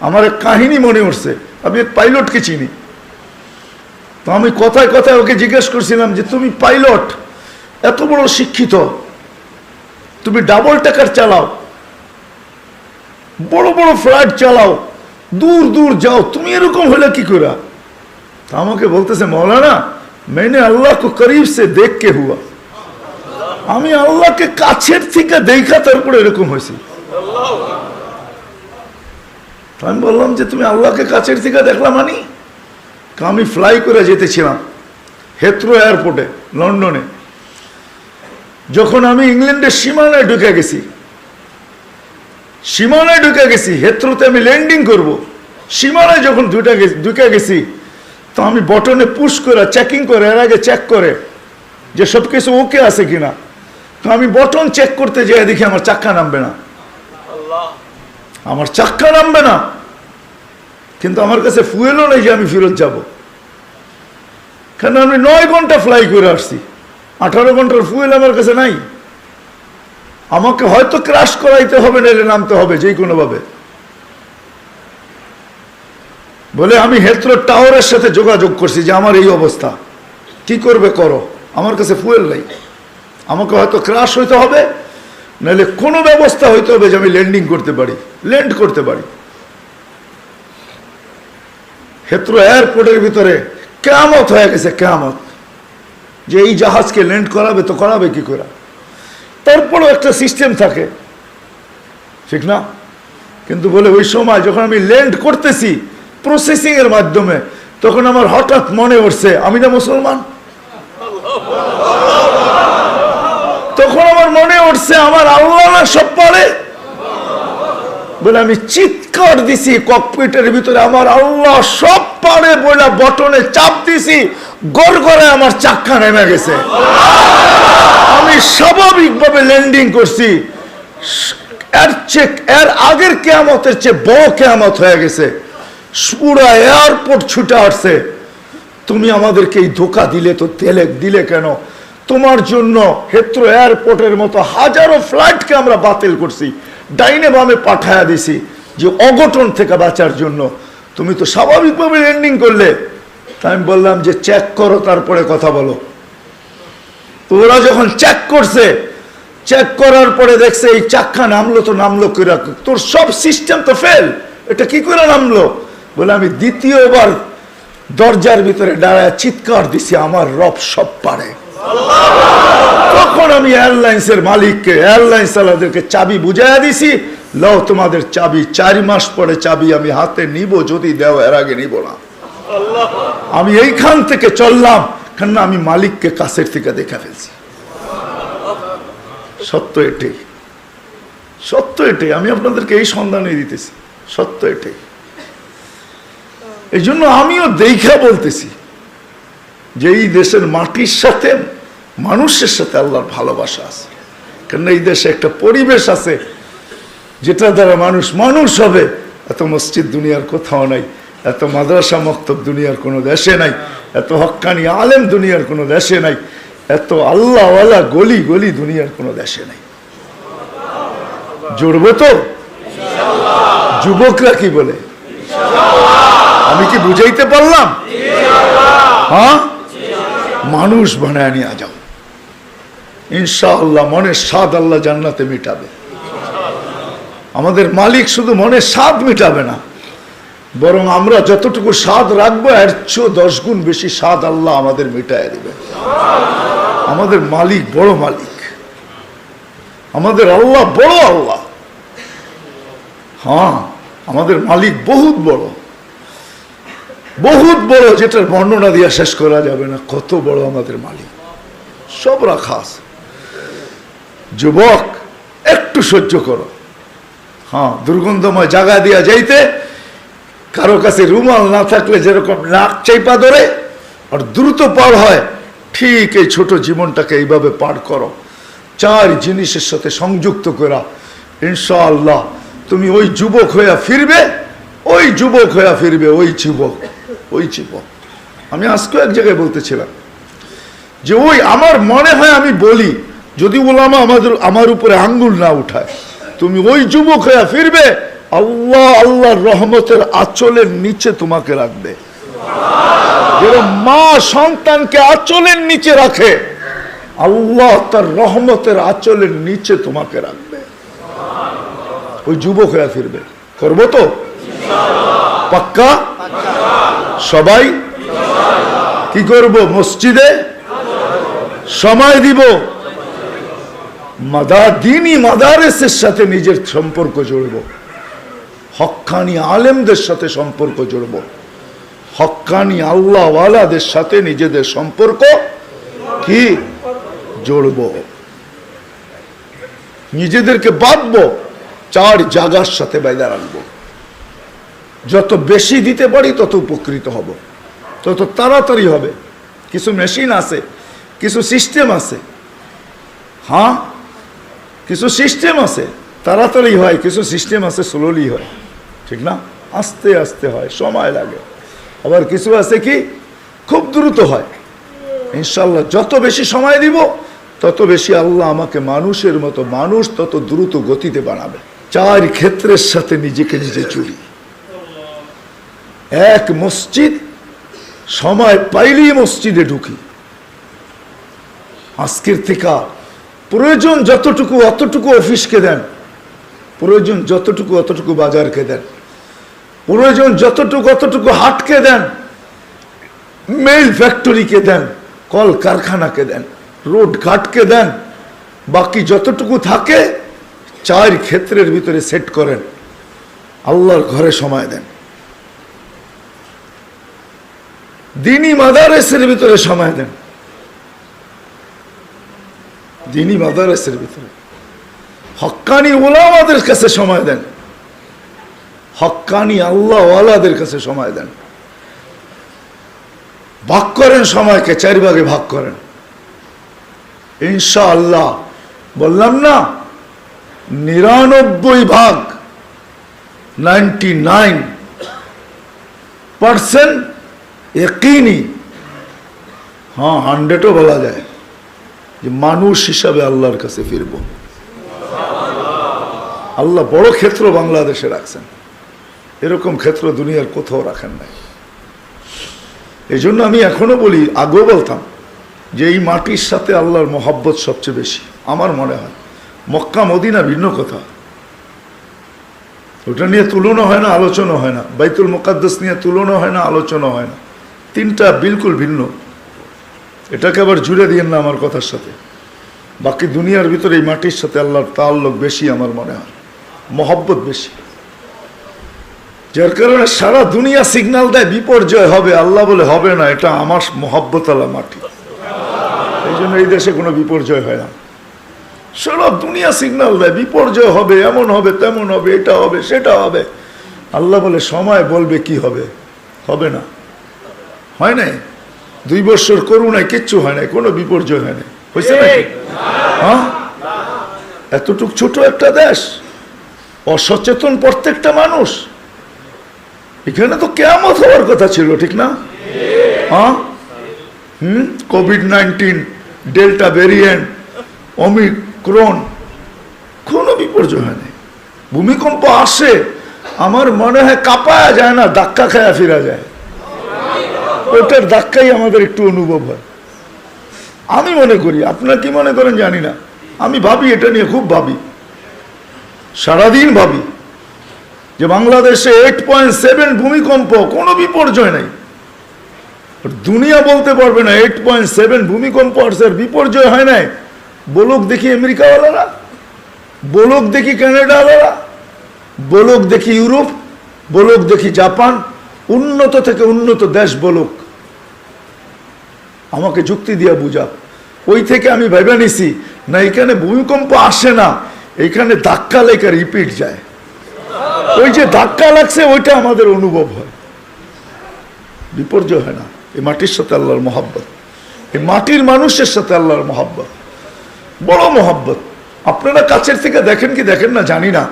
আমার এক কাহিনী মনে উঠছে, আমি এক পাইলটকে চিনি। তো আমি কথায় কথায় ওকে জিজ্ঞেস করছিলাম যে তুমি পাইলট, এত বড় শিক্ষিত, তুমি ডাবল ট্যাকার চালাও, বড় বড় ফ্লাইট চালাও, দূর দূর যাও, তুমি এরকম হলে কি করে? তা আমাকে বলতেছে, মৌলানা मैंने अल्लाह को करीब से देख के हुआ, আমি আল্লাহকে কাছের থেকে দেখা তারপরে এরকম হয়েছি। আমি বললাম যে তুমি আল্লাহকে কাছের থেকে দেখলাম? মানি আমি ফ্লাই করে যেতেছিলাম হেথ্রো এয়ারপোর্টে লন্ডনে। যখন আমি ইংল্যান্ডের সীমানায় ঢুকে গেছি, হেথ্রোতে আমি ল্যান্ডিং করব, সীমানায় যখন ঢুকে গেছি, তো আমি বটনে পুশ করে চেকিং করে, এর আগে চেক করে যে সব কিছু ওকে আছে কিনা। তো আমি বটন চেক করতে যেয়ে দেখি আমার চাক্কা নামবে না, কিন্তু আমার কাছে ফুয়েলও নেই যে আমি ফেরত যাব, কারণ আমি 9 ঘন্টা ফ্লাই করে আসছি, 18 ঘন্টার ফুয়েল আমার কাছে নাই। আমাকে হয়তো ক্রাশ করাইতে হবে, নাহলে নামতে হবে যে কোনো ভাবে। বলে আমি হেথ্রো টাওয়ারের সাথে যোগাযোগ করছি যে আমার এই অবস্থা, কি করবে করো, আমার কাছে ফুয়েল নাই, আমাকে হয়তো ক্রাশ হইতে হবে, নাহলে কোনো ব্যবস্থা হইতে হবে যে আমি ল্যান্ড করতে পারি। হেথ্রো এয়ারপোর্টের ভিতরে কিয়ামত হয়ে গেছে, কিয়ামত, যে এই জাহাজকে ল্যান্ড করাবে তো করাবে কি করে। তারপরও একটা সিস্টেম থাকে, ঠিক না? কিন্তু বলে ওই সময় যখন আমি ল্যান্ড করতেছি প্রসেসিং এর মাধ্যমে, তখন আমার হঠাৎ মনে উঠছে আমি না মুসলমান। তখন আমার মনে উঠছে আমার আল্লাহ না সব পারে। বলে আমি চিৎকার দিছি ককপিটের ভিতরে, আমার আল্লাহ সব পারে বলে বটনে চাপ দিছি, গড়গড়ে আমার চাক্কা নেমে গেছে। আমি স্বাভাবিকভাবে ল্যান্ডিং করছি। এর আগের কিয়ামতের চেয়ে বড় কিয়ামত হয়ে গেছে, পুরো এয়ারপোর্ট ছুটে আসছে। তুমি আমাদেরকে এই ধোকা দিলে কেন? তোমার জন্য হেথ্রো এয়ারপোর্টের মতো হাজারো ফ্লাইটকে আমরা বাতিল করছি, ডাইনে বামে পাঠায়া দিছি যে অঘটন থেকে বাঁচার জন্য। তুমি তো স্বাভাবিকভাবে ল্যান্ডিং করলে। তাই আমি বললাম যে চেক করো, তারপরে কথা বলো। তো ওরা যখন চেক করছে, চেক করার পরে দেখছে এই চাক্কা নামলো করে, তোর সব সিস্টেম তো ফেল, এটা কি করে নামলো? বলে আমি দ্বিতীয়বার দরজার ভিতরে দাঁড়ায় চিৎকার দিছি আমার রব সব পারে। তখন আমি এয়ারলাইন্সের মালিককে, এয়ারলাইন্স চালাদেরকে চাবি বুঝাইয়া দিছি, লও তোমাদের চাবি, 4 মাস পরে চাবি আমি হাতে নিব, যদি দেও, এর আগে নিব না। আমি এইখান থেকে চললাম, কেন আমি মালিককে কাছের থেকে দেখা ফেলছি। সত্য এটাই, আমি আপনাদেরকে এই সন্ধানে দিতেছি, সত্য এটাই। এই জন্য আমিও দেখা বলতেছি যে এই দেশের মাটির সাথে মানুষের সাথে আল্লাহর ভালোবাসা আছে। কেন এই দেশে একটা পরিবেশ আছে যেটা দ্বারা মানুষ হবে। এত মসজিদ দুনিয়ার কোথাও নাই, এত মাদ্রাসা মক্তব দুনিয়ার কোনো দেশে নাই, এত হক্কানি আলেম দুনিয়ার কোনো দেশে নাই, এত আল্লাহওয়ালা গলি দুনিয়ার কোনো দেশে নাই। জুড়বো তো? যুবকরা কি বলে? আমি কি বুঝাইতে পারলাম? হ্যাঁ, মানুষ বানায় নিয়ে যাও ইনশাআল্লাহ। মনের স্বাদ আল্লাহ জান্নাতে মিটাবে। আমাদের মালিক শুধু মনের স্বাদ মিটাবে না, বরং আমরা যতটুকু স্বাদ রাখবো এর চেয়ে 10 গুণ বেশি স্বাদ আল্লাহ আমাদের মিটায় দিবে। আমাদের মালিক বড় মালিক, আমাদের আল্লাহ বড় আল্লাহ। হ্যাঁ, আমাদের মালিক বহুত বড়, যেটার বর্ণনা দিয়ে শেষ করা যাবে না। কত বড় আমাদের মালিক, সব রাখা আছে। যুবক, একটু সহ্য করো। হ্যাঁ, দুর্গন্ধময় জায়গা দিয়া যাইতে কারো কাছে রুমাল না থাকলে যেরকম নাক চাইপা ধরে আর দ্রুত পার হয়, ঠিক এই ছোট জীবনটাকে এইভাবে পার করো, 4 জিনিসের সাথে সংযুক্ত করা। ইনশাআল্লাহ তুমি ওই যুবক হইয়া ফিরবে, ওই যুবক। আমি আজকে এক জায়গায় বলতেছিলাম যে আমার মনে হয়, আমি বলি যদি ওলামা আমার উপরে আঙ্গুল না উঠায়, তুমি ওই যুবক হইয়া ফিরবে আল্লাহ আল্লাহর রহমতের আঁচলের নিচে তোমাকে রাখবে। যেরকম মা সন্তানকে আঁচলের নিচে রাখে, আল্লাহ তার রহমতের আঁচলের নিচে তোমাকে রাখবে। ওই যুবক হয়ে ফিরবে। করবো তো পাক্কা? সবাই কি করব? মসজিদে সময় দিব, দিনী মাদারেসের সাথে নিজের সম্পর্ক জড়ব, হক্কানি আলেমদের সাথে সম্পর্ক জড়ব, হক্কানি আল্লাহওয়ালাদের সাথে নিজেদের সম্পর্ক কি জড়ব, নিজেদেরকে বাঁধবো, 4 জায়গার সাথে বাইদা রাখবো। যত বেশি দিতে পারি তত উপকৃত হব, তত তাড়াতাড়ি হবে। কিছু মেশিন আছে, কিছু সিস্টেম আছে, হ্যাঁ কিছু সিস্টেম আছে তাড়াতাড়ি হয়, কিছু সিস্টেম আছে স্লোলি হয়, ঠিক না? আস্তে আস্তে হয়, সময় লাগে। আবার কিছু আছে কি খুব দ্রুত হয়। ইনশাল্লাহ যত বেশি সময় দিব তত বেশি আল্লাহ আমাকে মানুষের মতো মানুষ তত দ্রুত গতিতে বানাবে। 4 ক্ষেত্রের সাথে নিজেকে নিজে চুরি। 1 মসজিদ, সময় পাইলেই মসজিদে ঢুকি। আজকের থেকে প্রয়োজন যতটুকু অতটুকু অফিসকে দেন, প্রয়োজন যতটুকু অতটুকু বাজারকে দেন, প্রয়োজন যতটুকু অতটুকু হাটকে দেন, মেল ফ্যাক্টরিকে দেন, কল কারখানাকে দেন, রোড ঘাটকে দেন। বাকি যতটুকু থাকে 4 ক্ষেত্রের ভিতরে সেট করেন, আল্লাহর ঘরে সময় দেন। দিনী মাদারেসের ভিতরে সময় দেন, দিনী মাদারেসের ভিতরে হক্কানি ওলামাদের কাছে সময় দেন, হক্কানি আল্লাহওয়ালাদের কাছে সময় দেন। ভাগ করেন সময়কে, 4 ভাগে ভাগ করেন। ইনশাআল্লাহ বললাম না 99 ভাগ 99% ইয়াকিনি, হ্যাঁ 100ও বলা যায় যে মানুষ হিসাবে আল্লাহর কাছে ফিরব। আল্লাহ বড় ক্ষেত্র বাংলাদেশে রাখছেন, এরকম ক্ষেত্র দুনিয়ার কোথাও রাখেন নাই। এই জন্য আমি এখনো বলি, আগেও বলতাম যে এই মাটির সাথে আল্লাহর মহব্বত সবচেয়ে বেশি আমার মনে হয়। মক্কা মদিনা ভিন্ন কথা, ওটা নিয়ে তুলনা হয় না, আলোচনা হয় না। বাইতুল মুকাদ্দাস নিয়ে তুলনা হয় না, আলোচনা হয় না। 3টা বিলকুল ভিন্ন। এটাকে আবার জুড়ে দিয়েন না আমার কথার সাথে। বাকি দুনিয়ার ভিতরে এই মাটির সাথে আল্লাহর তাআল্লুক বেশি আমার মনে হয়, মহব্বত বেশি। যার কারণে সারা দুনিয়া সিগন্যাল দেয় বিপর্যয় হবে, আল্লাহ বলে হবে না, এটা আমার মহব্বত আল্লাহ মাটি। এই জন্য এই দেশে কোনো বিপর্যয় হয় না। সারা দুনিয়া সিগন্যাল দেয় বিপর্যয় হবে, এমন হবে, তেমন হবে, এটা হবে, সেটা হবে। আল্লাহ বলে সময় বলবে কি হবে, হবে না। হয় নাই 2 বছর করুণায় কিচ্ছু হয় নাই, কোনো বিপর্যয় হয় নাই, হয়েছে নাকি? হ্যাঁ, এতটুক ছোট একটা দেশ, অসচেতন প্রত্যেকটা মানুষ। এখানে তো কিয়ামত হওয়ার কথা ছিল, ঠিক না? হ্যাঁ, কোভিড-19, ডেল্টা ভেরিয়েন্ট, ওমিক্রন, কোনো বিপর্যয় হয় নাই। ভূমিকম্প আসে, আমার মনে হয় কাঁপায়া যায় না, ধাক্কা খায়া ফিরা যায়। ওটার ধাক্কাই আমাদের একটু অনুভব হয়, আমি মনে করি। আপনারা কি মনে করেন জানি না, আমি ভাবি, এটা নিয়ে খুব ভাবি, সারাদিন ভাবি যে বাংলাদেশে 8.7 ভূমিকম্প, কোনো বিপর্যয় নাই। দুনিয়া বলতে পারবে না 8.7 ভূমিকম্প আসছে, বিপর্যয় হয় নাই। বলুক দেখি আমেরিকাওয়ালারা, বলুক দেখি কানাডাওয়ালারা, বলুক দেখি ইউরোপ, বলুক দেখি জাপান, উন্নত থেকে উন্নত দেশ বলুক, আমাকে যুক্তি দিয়া বুঝা। ওই থেকে আমি ভেবে নিছি না এখানে ভূমিকম্প আসে না, এখানে ধাক্কা লেখা রিপিট যায়। ওই যে ধাক্কা লাগছে ওইটা আমাদের অনুভব হয়, বিপর্যয় হয় না। এই মাটির সাথে আল্লাহর মহব্বত, এই মাটির মানুষের সাথে আল্লাহর মহব্বত, বড় মহব্বত। আপনারা কাছের থেকে দেখেন কি দেখেন না জানি না,